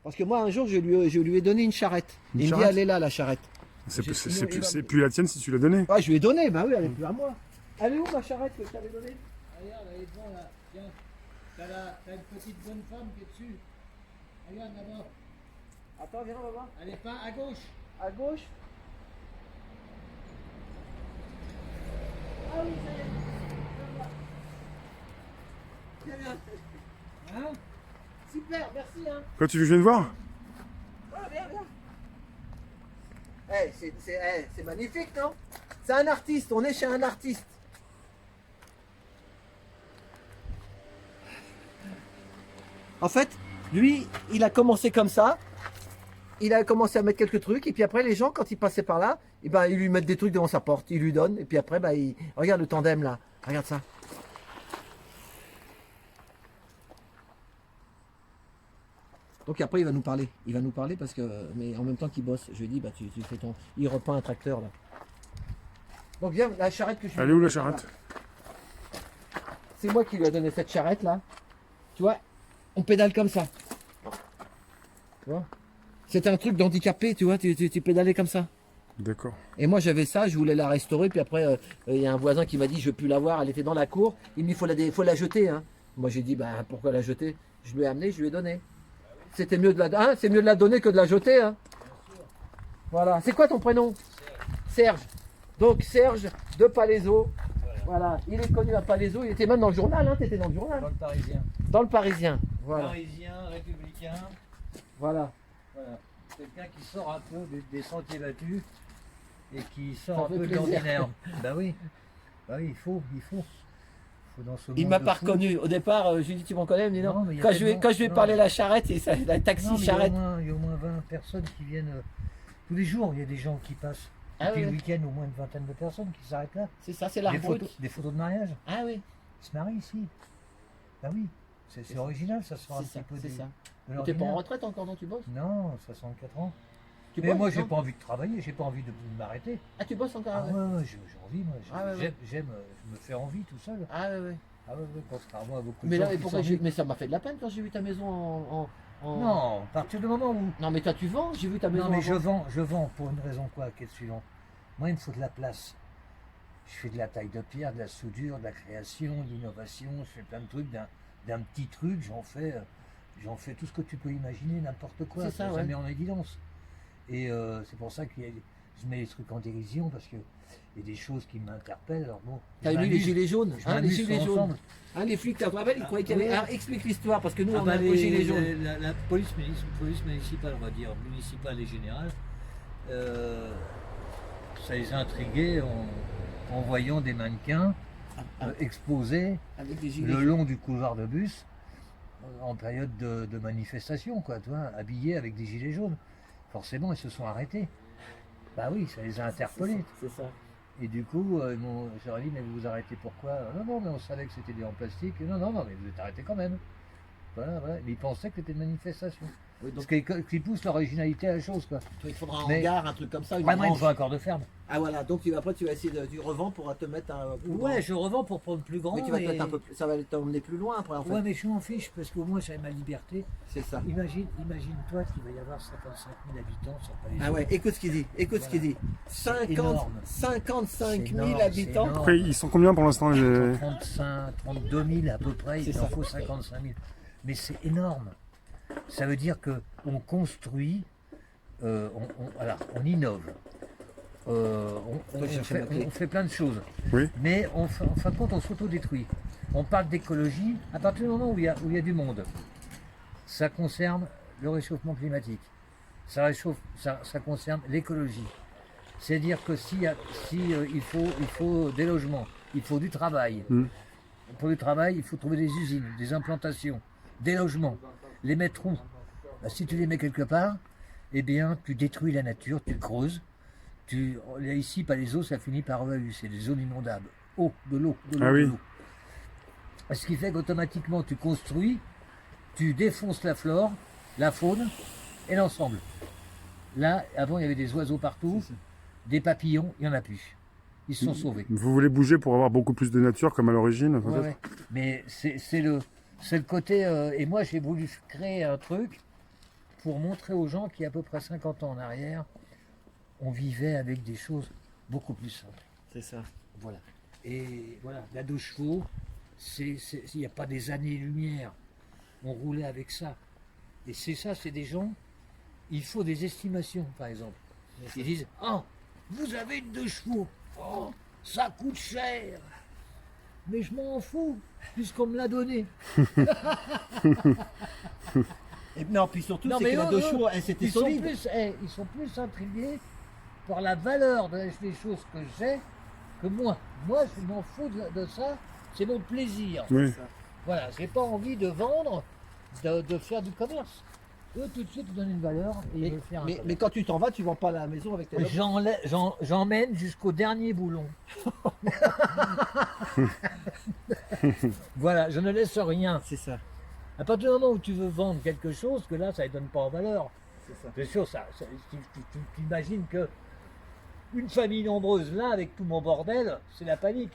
Parce que moi, un jour, je lui ai donné une charrette. Une Il me dit, charrette? elle est là, la charrette. C'est plus la tienne si tu l'as donnée. Ah, je lui ai donné, bah oui, elle est plus à moi. Elle est où ma charrette que je t'avais donnée? Regarde, elle est devant là. Tiens, t'as une petite bonne femme qui est dessus. Regarde là-bas. Attends, viens, on va voir. Elle est pas à gauche. À gauche. Ah oui, ça y est. Viens, viens. Hein? Super, merci, hein. Quoi, tu veux que je vienne voir? Ah, viens, viens. C'est magnifique, non? C'est un artiste, on est chez un artiste. En fait, lui, il a commencé comme ça. Il a commencé à mettre quelques trucs. Et puis après, les gens, quand ils passaient par là, eh ben, ils lui mettent des trucs devant sa porte. Ils lui donnent. Et puis après, bah, regarde le tandem là. Regarde ça. Donc après, il va nous parler. Il va nous parler parce que, mais en même temps qu'il bosse, je lui ai dit, bah, tu fais ton. Il repeint un tracteur là. Donc viens, la charrette que je. Elle est où la charrette? C'est moi qui lui ai donné cette charrette là. Tu vois, on pédale comme ça. Tu vois? C'était un truc d'handicapé, tu vois, tu pédalais comme ça. D'accord. Et moi j'avais ça, je voulais la restaurer, puis après il y a un voisin qui m'a dit je veux plus la voir, elle était dans la cour, il me dit faut la jeter. Hein. Moi j'ai dit bah pourquoi la jeter? Je lui ai amené, je lui ai donné. C'était mieux de la c'est mieux de la donner que de la jeter. Hein. Voilà. C'est quoi ton prénom? Serge. Donc Serge de Palaiseau. Voilà. Il est connu à Palaiseau, il était même dans le journal, hein. Tu étais dans le journal. Dans le Parisien. Dans le Parisien. Voilà. Parisien, républicain. Voilà. Voilà. Quelqu'un qui sort un peu des sentiers battus et qui Ça sort un fait peu de plaisir. l'ordinaire. Bah oui. Bah oui, il faut. Faut dans ce Il monde m'a de pas fous. reconnu. Au départ, je lui ai dit tu m'en connais, il me dit non. Non, mais il y a Quand je lui ai non. parlé la charrette, et ça, la taxi Non, mais charrette. il y a au moins 20 personnes qui viennent tous les jours. Il y a des gens qui passent. Ah Depuis ouais. le week-end, au moins une vingtaine de personnes qui s'arrêtent là. C'est ça, c'est l'arbre brut. Des photos de mariage. Ah oui, Ils se marient ici. Bah oui. C'est original, ça sort un c'est petit ça, peu c'est de ça. T'es pas en l'ordinaire. retraite encore, non, tu bosses? Non, 64 ans. Tu Mais bosses, moi, j'ai non pas envie de travailler, j'ai pas envie de m'arrêter. Ah, tu bosses encore? Ah Ah ouais, ouais, j'ai envie, moi. Ah ouais, J'aime me faire envie tout seul. ah ouais, ouais. Ah ouais, contrairement à beaucoup de Mais gens là, qui pourquoi s'ennuient. mais ça m'a fait de la peine quand j'ai vu ta maison Non, à partir du moment où... Non, mais toi, tu vends? J'ai vu ta maison Non, mais en je vends pour une raison quoi, qui est suivante. Moi, il me faut de la place. Je fais de la taille de pierre, de la soudure, de la création, de l'innovation, je fais plein de trucs. D'un petit truc, j'en fais tout ce que tu peux imaginer, n'importe quoi. C'est ça, Ça ouais. met en évidence. Et c'est pour ça que je mets les trucs en dérision, parce que il y a des choses qui m'interpellent. Alors bon, T'as je vu les m'amuse. gilets jaunes? Je Hein, les m'amuse gilets sur jaunes. l'ensemble. Hein, les flics, tu te rappelles, ils croyaient qu'il y avait. Ouais. Alors, explique l'histoire, parce que nous, Ah on bah, a les gilets jaunes. la police municipale, on va dire, municipale et générale, ça les a intrigués en voyant des mannequins exposés Avec des gilets le jaunes. long du couloir de bus en période de manifestation, quoi, tu vois, habillés avec des gilets jaunes. Forcément, ils se sont arrêtés. Bah oui, ça les a interpellés. C'est ça. Et du coup, je leur ai dit, mais vous vous arrêtez pourquoi? Non, non, mais on savait que c'était des en plastique. Non, non, non, mais vous êtes arrêtés quand même. Voilà, voilà. Mais ils pensaient que c'était une manifestation. Oui, donc, Parce qu'ils poussent l'originalité à la chose, quoi. il faudra un Mais- hangar, un truc comme ça. Une Vraiment, il branche. faut un corps de ferme. Ah voilà, donc après tu vas essayer tu revends pour te mettre un plus grand. Ouais, je revends pour prendre plus grand. Mais tu vas te et- mettre un peu ça va t'emmener plus loin après en fait. Ouais, mais je m'en fiche, parce qu'au moins, j'ai ma liberté. C'est ça. Imagine-toi qu'il va y avoir 55 000 habitants sur Palaiseau. Ah ouais, écoute ce qu'il dit, écoute ce qu'il dit. énorme. 55 C'est 000 énorme, c'est habitants. énorme. Après, ils sont combien pour l'instant les... 32 000 à peu près, C'est il en ça. faut 55 000. Mais c'est énorme. Ça veut dire qu'on construit, on innove, on fait plein de choses. Oui. Mais en fin de compte, on s'autodétruit. On parle d'écologie à partir du moment où il y a du monde. Ça concerne le réchauffement climatique. Ça concerne l'écologie. C'est-à-dire que il faut des logements, il faut du travail. Pour le travail, il faut trouver des usines, des implantations, des logements. Les mettre où? Bah, si tu les mets quelque part, eh bien, tu détruis la nature, tu creuses. Ici, Palaiseau, ça finit par EAU, c'est des zones inondables. De l'eau, Ah oui. de l'eau. Ce qui fait qu'automatiquement, tu construis, tu défonces la flore, la faune et l'ensemble. Là, avant, il y avait des oiseaux partout, des papillons, il n'y en a plus. Ils se sont sauvés. Vous voulez bouger pour avoir beaucoup plus de nature comme à l'origine peut-être? Ouais, ouais. Mais c'est le côté. Et moi, j'ai voulu créer un truc pour montrer aux gens qu'il y a à peu près 50 ans en arrière, on vivait avec des choses beaucoup plus simples. C'est ça. Voilà. Et voilà, la 2 chevaux, il n'y a pas des années-lumière. On roulait avec ça. Et c'est ça, c'est des gens, il faut des estimations, par exemple. Ils disent, ah, vous avez une 2 chevaux. Oh, ça coûte cher. Mais je m'en fous, puisqu'on me l'a donné. Et non, puis surtout, Non, c'est mais que la eux, 2 eux, chevaux, c'était ils sont solide. ils sont plus intrigués par la valeur des choses que j'ai que moi. Moi, je m'en fous de ça, c'est mon plaisir. Oui. Voilà, j'ai pas envie de vendre, de faire du commerce. Eux, tout de suite, ils donnent une valeur et ils veulent faire un Mais commerce. quand tu t'en vas, tu vends pas la maison avec tes lobes. J'emmène jusqu'au dernier boulon. Voilà, je ne laisse rien. C'est ça. À partir du moment où tu veux vendre quelque chose, que là, ça ne donne pas en valeur. C'est ça. Bien sûr, tu imagines que une famille nombreuse, là, avec tout mon bordel, c'est la panique.